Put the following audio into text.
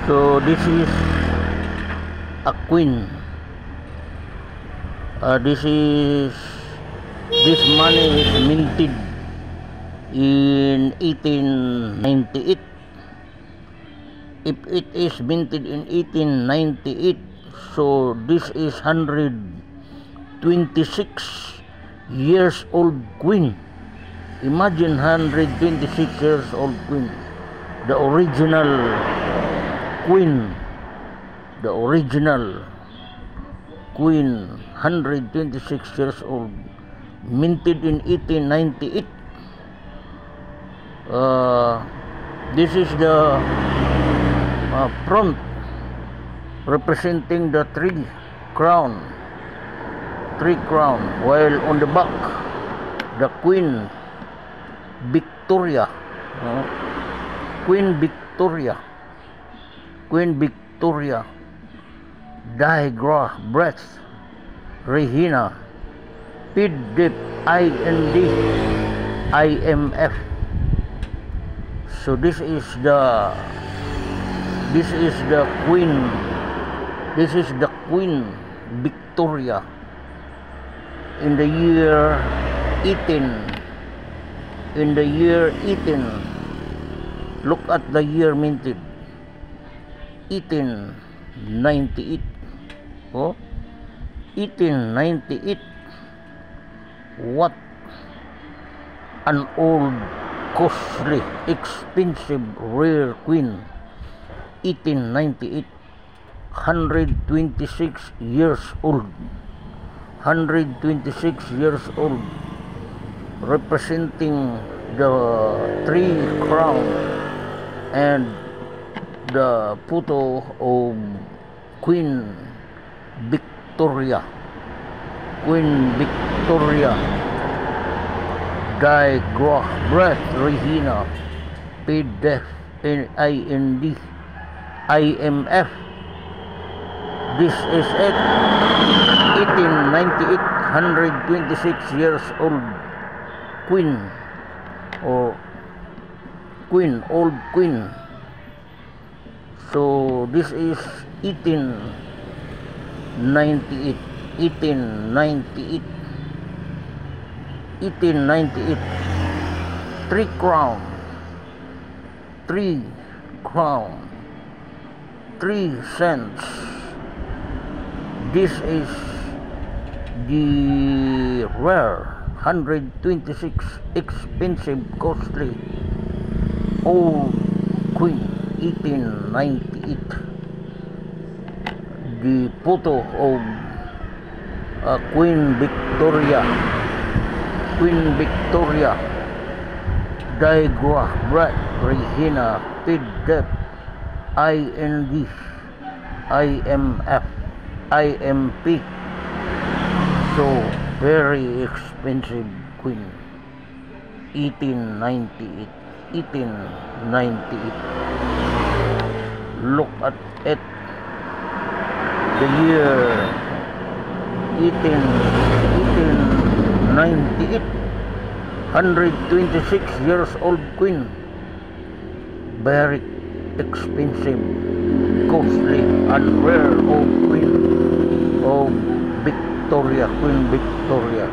So this is a queen. This money is minted in 1898. If it is minted in 1898, so this is 126 years old queen. Imagine 126 years old queen. The original queen. The original queen, 126 years old, minted in 1898. This is the front representing the three crown, while on the back the Queen Victoria, Queen Victoria, Digra Breath Regina Pidip IND IMF. So this is the Queen. This is the Queen Victoria in the year 18. Look at the year minted, 1898. Oh, 1898. What an old, costly, expensive, rare queen. 1898. 126 years old. 126 years old, representing the three crown and the photo of Queen Victoria. Queen Victoria, Digra Breath Regina Pidef IND IMF. This is it. 1898, 126 years old queen, or queen, old queen. So this is 1898. 1898. Three crown, three cents. This is the rare 126 expensive, costly, old queen. 1898. The photo of Queen Victoria, Digra Breath Regina Pidep IND IMF IMP. So very expensive queen. 1898. Look at it. The year 1898. 126 years old queen. Very expensive, costly, and rare old queen of Victoria, Queen Victoria.